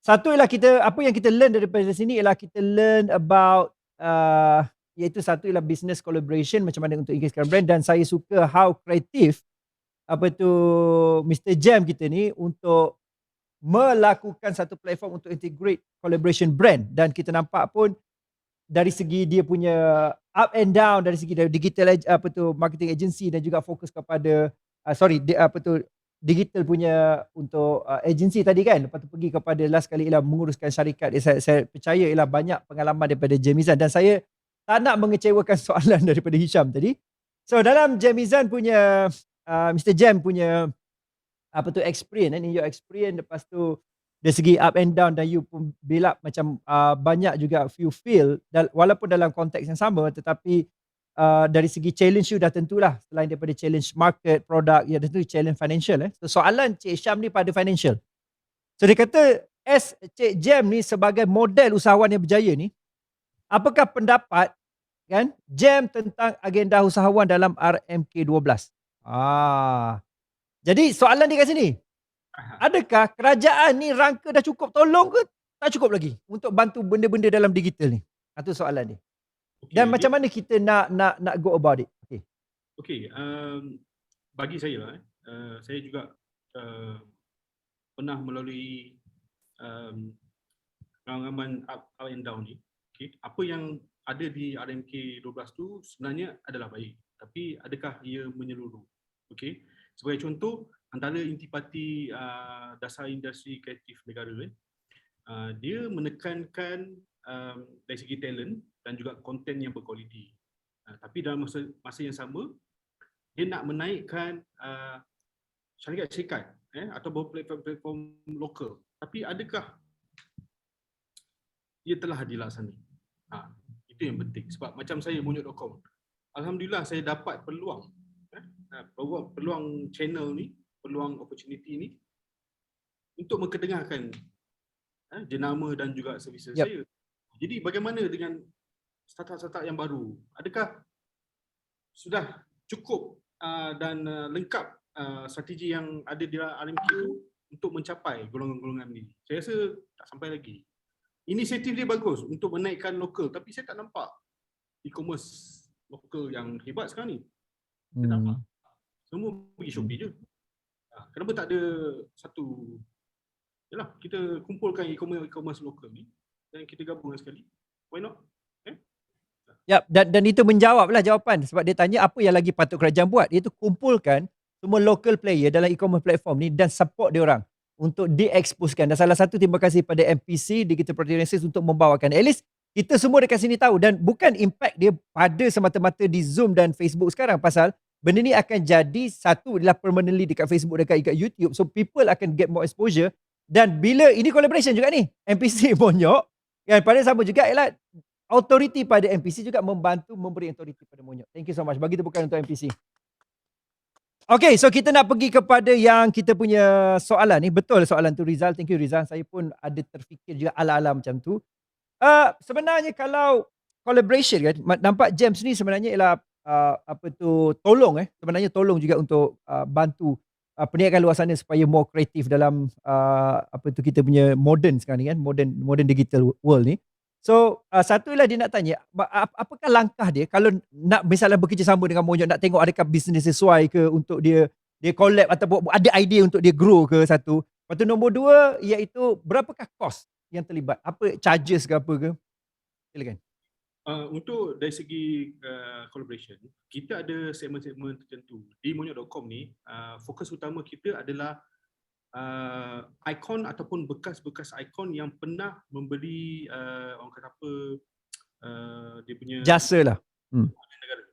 Speaker 1: Satu ialah apa yang kita learn daripada sini ialah kita learn about iaitu satu ialah business collaboration, macam mana untuk increasekan brand, dan saya suka how kreatif Mr. Jam kita ni untuk melakukan satu platform untuk integrate collaboration brand, dan kita nampak pun dari segi dia punya up and down, dari segi digital marketing agency, dan juga fokus kepada digital punya untuk agency tadi kan, lepas tu pergi kepada last kali ialah menguruskan syarikat. Saya percaya ialah banyak pengalaman daripada Jamizan, dan saya tak nak mengecewakan soalan daripada Hisham tadi. So dalam Jamizan punya Mr. Jam punya experience, in your experience, lepas tu dari segi up and down, dan you pun build up macam banyak juga you feel, walaupun dalam konteks yang sama, tetapi dari segi challenge you dah tentulah, selain daripada challenge market, produk, ya tentu challenge financial. So soalan Cik Syam ni pada financial. So dia kata, as Cik Jam ni sebagai model usahawan yang berjaya ni, apakah pendapat kan Jam tentang agenda usahawan dalam RMK 12? Jadi soalan dia kat sini, adakah kerajaan ni rangka dah cukup tolong ke tak cukup lagi untuk bantu benda-benda dalam digital ni? Itu soalan dia. Dan macam mana kita nak go about it?
Speaker 2: Okay, bagi saya saya juga pernah melalui pengalaman up and down ni. Okay, apa yang ada di RMK 12 tu sebenarnya adalah baik, tapi adakah ia menyeluruh? Okay, sebagai contoh, antara intipati dasar industri kreatif negara dia menekankan dari segi talent dan juga konten yang berkualiti, tapi dalam masa yang sama dia nak menaikkan syarikat atau platform lokal, tapi adakah ia telah dilaksana? Itu yang penting. Sebab macam saya Monyok.com, alhamdulillah saya dapat peluang channel ni, peluang opportunity ni untuk menkedengahkan jenama dan juga servis saya. Jadi bagaimana dengan startup-startup yang baru? Adakah sudah cukup dan lengkap strategi yang ada di RMK itu untuk mencapai golongan-golongan ni? Saya rasa tak sampai lagi. Inisiatif dia bagus untuk menaikkan lokal, tapi saya tak nampak e-commerce lokal yang hebat sekarang ni. Saya tak nampak. Semua pergi Shopee je. Kenapa tak ada satu, yalah, kita kumpulkan e-commerce lokal ni dan kita gabungkan sekali. Why not?
Speaker 1: Ya, dan itu menjawablah jawapan, sebab dia tanya apa yang lagi patut kerajaan buat, iaitu kumpulkan semua local player dalam e-commerce platform ni dan support dia orang untuk di-exposekan. Dan salah satu terima kasih pada MPC Digital Proteogenesis untuk membawakan. At least kita semua dekat sini tahu, dan bukan impact dia pada semata-mata di Zoom dan Facebook sekarang, pasal benda ni akan jadi satu adalah permanently dekat Facebook, dekat YouTube, so people akan get more exposure. Dan bila ini collaboration juga ni, MPC Monyok, dan pada sama juga ialah authority pada MPC juga membantu memberi authority pada Monyok. Thank you so much. Bagi tepukan untuk MPC. Okay, so kita nak pergi kepada yang kita punya soalan ni. Betul soalan tu Rizal. Thank you Rizal. Saya pun ada terfikir juga ala-ala macam tu. Sebenarnya kalau collaboration kan, nampak James ni sebenarnya ialah tolong sebenarnya tolong juga untuk bantu perniagaan luar sana supaya more kreatif dalam kita punya modern sekarang ni kan, modern digital world ni. So satu ialah dia nak tanya, apakah langkah dia kalau nak misalnya bekerjasama dengan Monyok, nak tengok adakah bisnes sesuai ke untuk dia collab ataupun ada idea untuk dia grow ke, satu. Lepas tu nombor dua iaitu berapakah kos yang terlibat, apa charges ke apa ke? Silakan.
Speaker 2: Untuk dari segi collaboration, kita ada segmen-segmen tertentu. Di Monyok.com ni, fokus utama kita adalah ikon ataupun bekas-bekas ikon yang pernah membeli orang kata apa, dia punya
Speaker 1: Jasa lah.
Speaker 2: negara.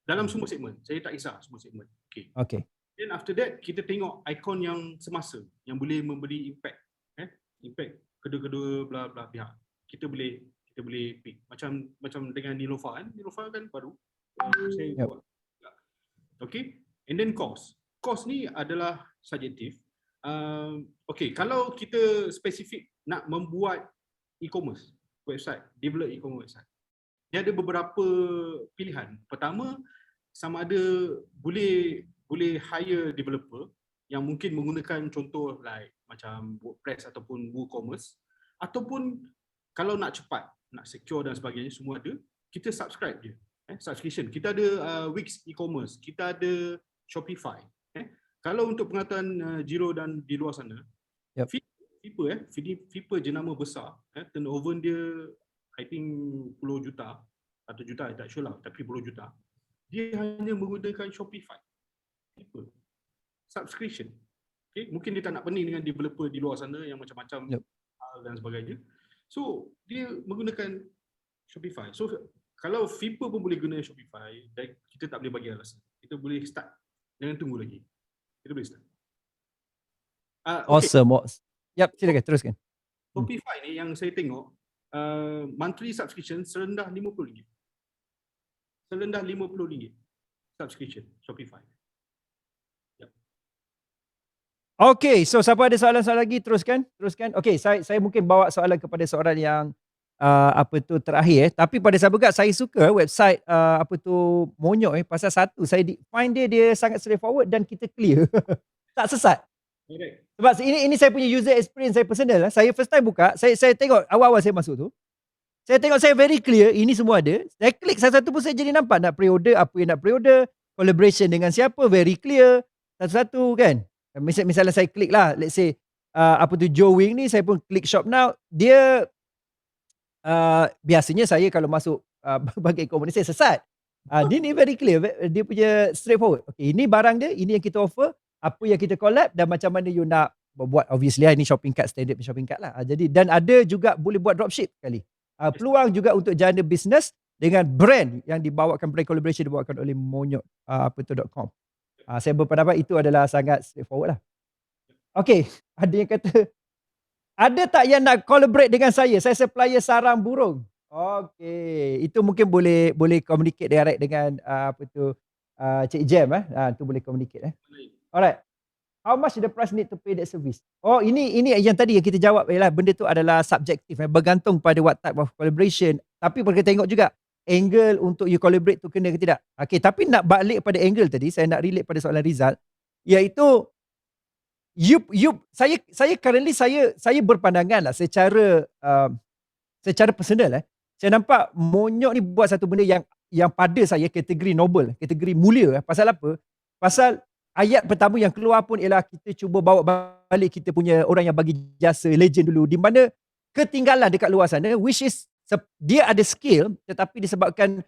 Speaker 2: Dalam semua segmen, saya tak kisah semua segmen.
Speaker 1: Okay.
Speaker 2: Then after that, kita tengok ikon yang semasa, yang boleh memberi impact. Impact kedua-kedua bla bla pihak. Kita boleh pick. Macam dengan Nilofa kan. Nilofa kan baru. Saya buat. Okay. And then cost. Cost ni adalah subjektif. Okay, kalau kita spesifik nak membuat e-commerce website, develop e-commerce website, dia ada beberapa pilihan. Pertama, sama ada boleh hire developer yang mungkin menggunakan contoh like macam WordPress ataupun WooCommerce, ataupun kalau nak cepat, nak secure dan sebagainya, semua ada, kita subscribe je. Subscription. Kita ada Wix e-commerce, kita ada Shopify. Kalau untuk pengetahuan Jiro dan di luar sana, Fipa jenama besar, turnover dia I think puluh juta atau juta, tak sure lah, tapi puluh juta. Dia hanya menggunakan Shopify. Fipa. Subscription. Okay? Mungkin dia tak nak pening dengan developer di luar sana yang macam-macam hal dan sebagainya. So, dia menggunakan Shopify. So, kalau Fipa pun boleh guna Shopify, kita tak boleh bagi alasan. Kita boleh start. Jangan tunggu lagi. Kita boleh start.
Speaker 1: Awesome. Yap, silakan teruskan.
Speaker 2: Shopify ni yang saya tengok, monthly subscription serendah RM50. Serendah RM50 subscription Shopify.
Speaker 1: Okay, so siapa ada soalan-soalan lagi, teruskan. Okay, saya mungkin bawa soalan kepada seorang yang terakhir. Tapi pada saya juga, saya suka website Monyok pasal satu, saya find dia sangat straightforward dan kita clear. Tak sesat. Sebab ini saya punya user experience saya personal. Saya first time buka, saya tengok awal-awal saya masuk tu. Saya tengok saya very clear, ini semua ada. Saya klik satu-satu pun saya jadi nampak nak pre-order, apa yang nak pre-order, collaboration dengan siapa, very clear. Satu-satu kan. Misalnya saya klik lah, let's say Joe Wing ni, saya pun klik shop now, dia biasanya saya kalau masuk bagai komunitas saya sesat. Dia ni very clear, dia punya straightforward. Okay, ini barang dia, ini yang kita offer, apa yang kita collab dan macam mana you nak buat. Obviously ini shopping cart, standard shopping cart lah. Jadi dan ada juga boleh buat dropship sekali. Peluang juga untuk jana bisnes dengan brand yang dibawakan, brand collaboration dibawakan oleh Monyok.com. Saya berpendapat itu adalah sangat straightforward lah. Okay, ada yang kata, ada tak yang nak collaborate dengan saya? Saya supplier sarang burung. Okay, itu mungkin boleh communicate direct dengan Cik Jam. Itu boleh communicate. Alright. How much the price need to pay that service? Oh, ini yang tadi yang kita jawab ialah benda tu adalah subjektif, bergantung pada what type of collaboration. Tapi perlu tengok juga angle untuk you collaborate tu kena ke tidak. Okay, tapi nak balik pada angle tadi, saya nak relate pada soalan Rizal, iaitu saya currently saya berpandangan lah secara personal. Saya nampak Monyok ni buat satu benda yang pada saya kategori noble, kategori mulia. Pasal apa? Pasal ayat pertama yang keluar pun ialah kita cuba bawa balik kita punya orang yang bagi jasa legend dulu, di mana ketinggalan dekat luar sana, which is dia ada skill tetapi disebabkan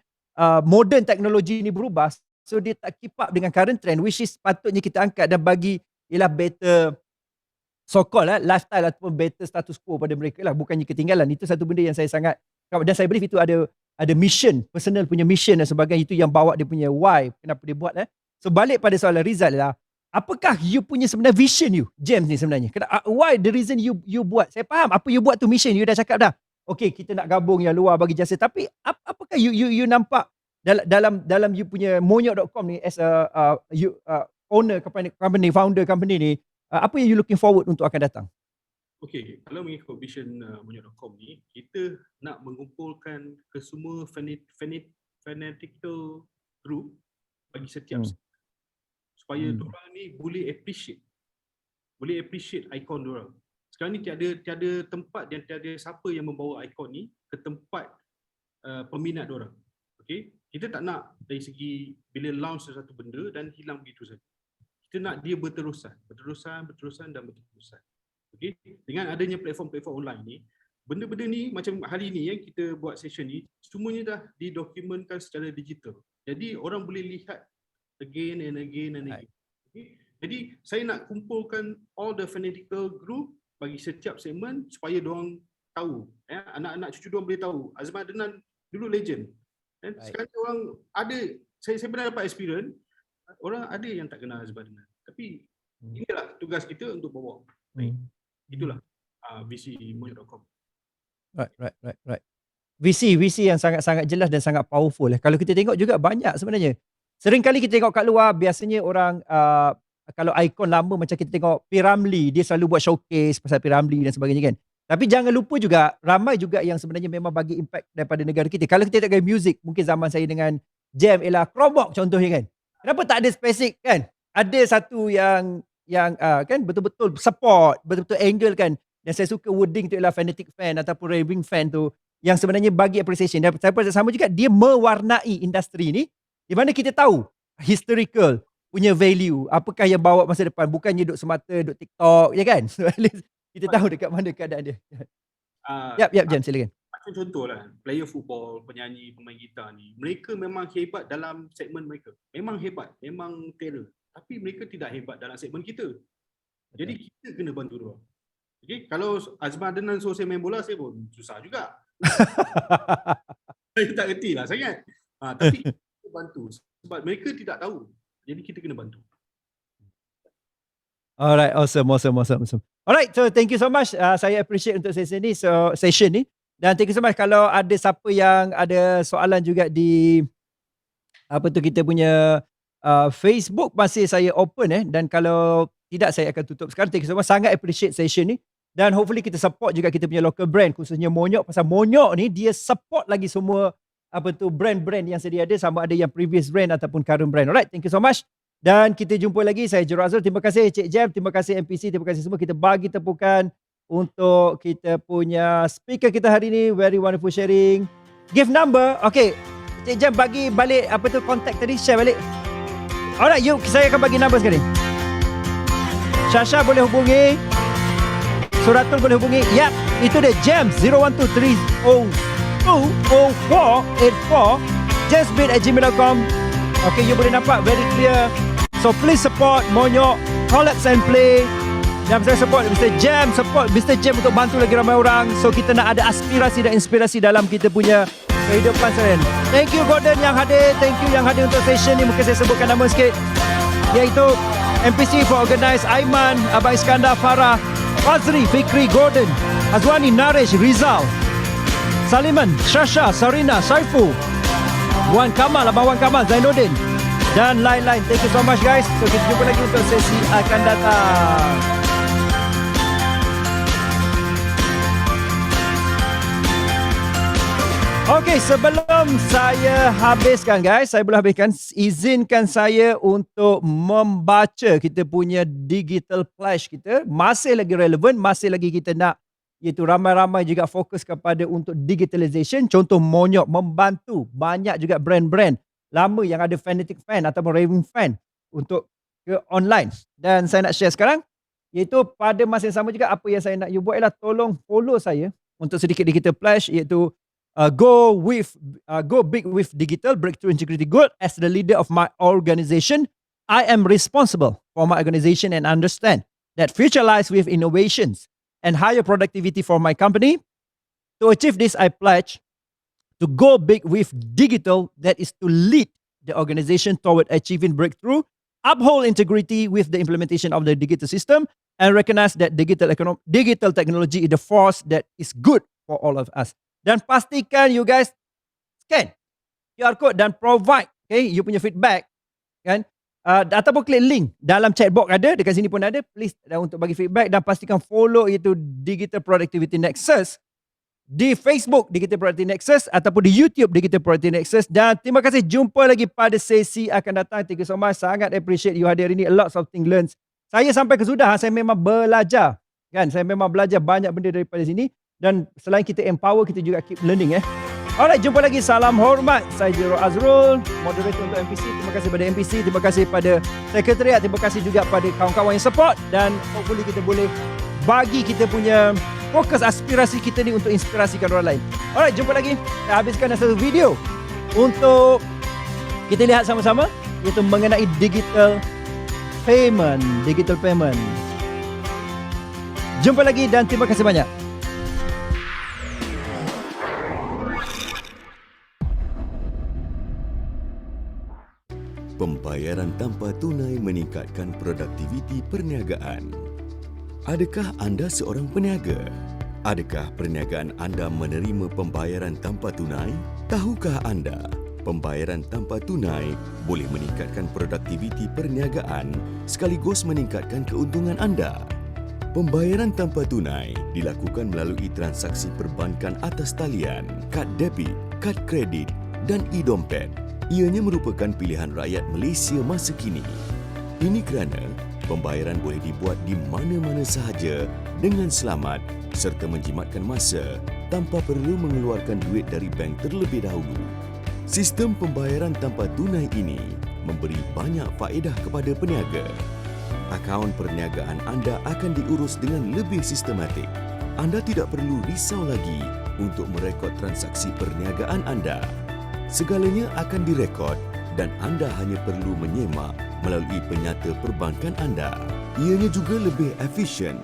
Speaker 1: modern teknologi ni berubah, so dia tak keep up dengan current trend, which is patutnya kita angkat dan bagi ialah better so-called lifestyle ataupun better status quo pada mereka lah, bukannya ketinggalan. Itu satu benda yang saya sangat, dan saya believe itu ada mission, personal punya mission dan sebagainya, itu yang bawa dia punya why, kenapa dia buat. So balik pada soalan Rizal lah, apakah you punya sebenarnya vision you, James ni sebenarnya? Why the reason you buat? Saya faham apa you buat tu mission, you dah cakap dah. Okay, kita nak gabung yang luar bagi jasa, tapi apakah you nampak dalam you punya Monyok.com ni as a owner company, founder company ni, apa yang you looking forward untuk akan datang?
Speaker 2: Okay, kalau mengikut vision Monyok.com ni, kita nak mengumpulkan kesemua fanatical group bagi setiap supaya diorang ni boleh appreciate ikon diorang. Sekarang ni tiada tempat dan tiada siapa yang membawa ikon ni ke tempat peminat diorang. Okay? Kita tak nak dari segi bila launch sesuatu benda dan hilang begitu saja. Kita nak dia berterusan. Okay? Dengan adanya platform-platform online ni, benda-benda ni macam hari ni yang kita buat session ni, semuanya dah didokumentkan secara digital. Jadi orang boleh lihat again and again and again. Okay? Jadi saya nak kumpulkan all the fanatical group bagi setiap segmen supaya diorang tahu. Anak-anak cucu diorang boleh tahu. Azman Adnan dulu legend. Sekarang orang ada, saya pernah dapat experience, orang ada yang tak kenal Azman Adnan. Tapi inilah tugas kita untuk bawa. Itulah visi monyok.com.
Speaker 1: Right. Visi yang sangat-sangat jelas dan sangat powerful. Kalau kita tengok juga banyak sebenarnya. Sering kali kita tengok kat luar, biasanya orang kalau ikon lama macam kita tengok P. Ramlee, dia selalu buat showcase pasal P. Ramlee dan sebagainya kan. Tapi jangan lupa juga, ramai juga yang sebenarnya memang bagi impact daripada negara kita. Kalau kita tengok muzik, mungkin zaman saya dengan Jam ialah Kromok contohnya kan. Kenapa tak ada spesifik kan? Ada satu yang kan betul-betul support, betul-betul angle kan. Dan saya suka wording tu ialah fanatic fan ataupun raving fan tu yang sebenarnya bagi appreciation. Dan sama juga dia mewarnai industri ni di mana kita tahu historical punya value, apakah yang bawa masa depan, bukannya duduk semata duduk TikTok je kan. So at least kita tahu dekat mana keadaan dia. Yap Jam, silakan.
Speaker 2: Macam contohlah, player football, penyanyi, pemain gitar ni, mereka memang hebat dalam segmen mereka. Memang hebat, memang terror. Tapi mereka tidak hebat dalam segmen kita. Jadi kita kena bantu dia. Okay? Kalau Azman Adnan suruh saya main bola, saya pun susah juga. Saya tak reti lah sangat. Tapi kita bantu. Sebab mereka tidak tahu. Jadi kita kena bantu.
Speaker 1: Alright, awesome. Alright, so thank you so much. Saya appreciate untuk session ni. Dan thank you so much kalau ada siapa yang ada soalan juga di kita punya Facebook, masih saya open dan kalau tidak saya akan tutup sekarang. Thank you so much. Sangat appreciate session ni. Dan hopefully kita support juga kita punya local brand, khususnya Monyok. Pasal Monyok ni dia support lagi semua brand-brand yang sedia ada, sama ada yang previous brand ataupun current brand. Alright, thank you so much. Dan kita jumpa lagi. Saya Jero Azrul. Terima kasih Cik Jam, terima kasih MPC, terima kasih semua. Kita bagi tepukan untuk kita punya speaker kita hari ni. Very wonderful sharing. Give number. Okay, Cik Jam bagi balik contact tadi, share balik. Alright, yuk saya akan bagi number sekarang. Syasha boleh hubungi, Suratul boleh hubungi. Yap, itu dia Jam 0123020484 jamsbeat@gmail.com. Okay, you boleh nampak very clear. So please support Monyok, collapse and play. Dan saya support Mr. Jam, support Mr. Jam untuk bantu lagi ramai orang. So kita nak ada aspirasi dan inspirasi dalam kita punya kehidupan seharian. Thank you Gordon yang hadir, thank you yang hadir untuk session ni. Mungkin saya sebutkan nama sikit, iaitu MPC for Organize, Aiman, Abang Iskandar, Farah, Fazri, Fikri, Gordon, Azwani, Naresh, Rizal, Saliman, Shasha, Sarina, Saifu, Wan Kamal, Abang Wan Kamal, Zainuddin dan lain-lain. Thank you so much guys. So kita jumpa lagi untuk sesi akan datang. Okay, sebelum saya habiskan guys, saya boleh habiskan, izinkan saya untuk membaca kita punya digital flash kita. Masih lagi relevan, masih lagi kita nak, iaitu ramai-ramai juga fokus kepada untuk digitalization. Contoh Monyok membantu banyak juga brand-brand lama yang ada fanatic fan ataupun raving fan untuk ke online. Dan saya nak share sekarang, iaitu pada masa yang sama juga apa yang saya nak you buat ialah tolong follow saya untuk sedikit digital flash, iaitu go big with digital breakthrough integrity good. As the leader of my organization, I am responsible for my organization and understand that future lies with innovations and higher productivity for my company. To achieve this, I pledge to go big with digital, that is to lead the organization toward achieving breakthrough, uphold integrity with the implementation of the digital system, and recognize that digital technology is the force that is good for all of us. Dan pastikan you guys scan QR code dan provide you punya feedback kan, ataupun klik link dalam chat box ada, dekat sini pun ada, please untuk bagi feedback. Dan pastikan follow itu Digital Productivity Nexus di Facebook Digital Productivity Nexus ataupun di YouTube Digital Productivity Nexus. Dan terima kasih, jumpa lagi pada sesi akan datang. Thank you so much, sangat appreciate you hadir ini. A lot of things learned. Saya sampai kesudahan, saya memang belajar kan, saya memang belajar banyak benda daripada sini. Dan selain kita empower, kita juga keep learning Alright, jumpa lagi. Salam hormat. Saya Jero Azrul, moderator untuk MPC. Terima kasih pada MPC, terima kasih pada sekretariat, terima kasih juga pada kawan-kawan yang support. Dan hopefully kita boleh bagi kita punya fokus aspirasi kita ni untuk inspirasikan orang lain. Alright, jumpa lagi. Saya habiskan satu video untuk kita lihat sama-sama, iaitu mengenai digital payment. Jumpa lagi dan terima kasih banyak.
Speaker 3: Pembayaran tanpa tunai meningkatkan produktiviti perniagaan. Adakah anda seorang peniaga? Adakah perniagaan anda menerima pembayaran tanpa tunai? Tahukah anda, pembayaran tanpa tunai boleh meningkatkan produktiviti perniagaan sekaligus meningkatkan keuntungan anda. Pembayaran tanpa tunai dilakukan melalui transaksi perbankan atas talian, kad debit, kad kredit dan e-dompet. Ianya merupakan pilihan rakyat Malaysia masa kini. Ini kerana pembayaran boleh dibuat di mana-mana sahaja dengan selamat serta menjimatkan masa tanpa perlu mengeluarkan duit dari bank terlebih dahulu. Sistem pembayaran tanpa tunai ini memberi banyak faedah kepada peniaga. Akaun perniagaan anda akan diurus dengan lebih sistematik. Anda tidak perlu risau lagi untuk merekod transaksi perniagaan anda. Segalanya akan direkod dan anda hanya perlu menyemak melalui penyata perbankan anda. Ianya juga lebih efisien,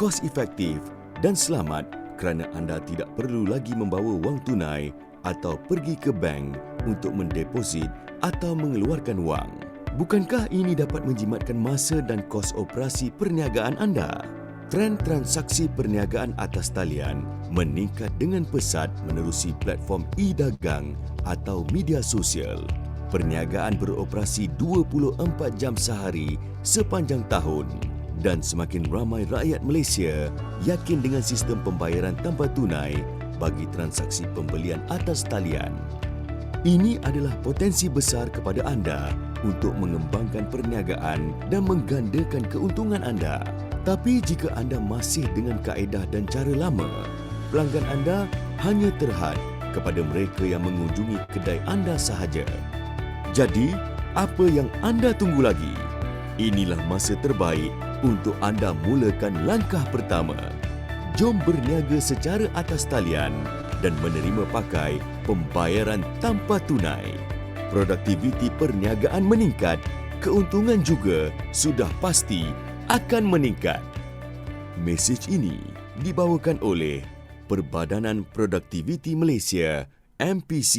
Speaker 3: kos efektif dan selamat kerana anda tidak perlu lagi membawa wang tunai atau pergi ke bank untuk mendeposit atau mengeluarkan wang. Bukankah ini dapat menjimatkan masa dan kos operasi perniagaan anda? Trend transaksi perniagaan atas talian meningkat dengan pesat menerusi platform e-dagang atau media sosial. Perniagaan beroperasi 24 jam sehari sepanjang tahun dan semakin ramai rakyat Malaysia yakin dengan sistem pembayaran tanpa tunai bagi transaksi pembelian atas talian. Ini adalah potensi besar kepada anda untuk mengembangkan perniagaan dan menggandakan keuntungan anda. Tapi jika anda masih dengan kaedah dan cara lama, pelanggan anda hanya terhad kepada mereka yang mengunjungi kedai anda sahaja. Jadi, apa yang anda tunggu lagi? Inilah masa terbaik untuk anda mulakan langkah pertama. Jom berniaga secara atas talian dan menerima pakai pembayaran tanpa tunai. Produktiviti perniagaan meningkat, keuntungan juga sudah pasti akan meningkat. Mesej ini dibawakan oleh Perbadanan Produktiviti Malaysia, MPC.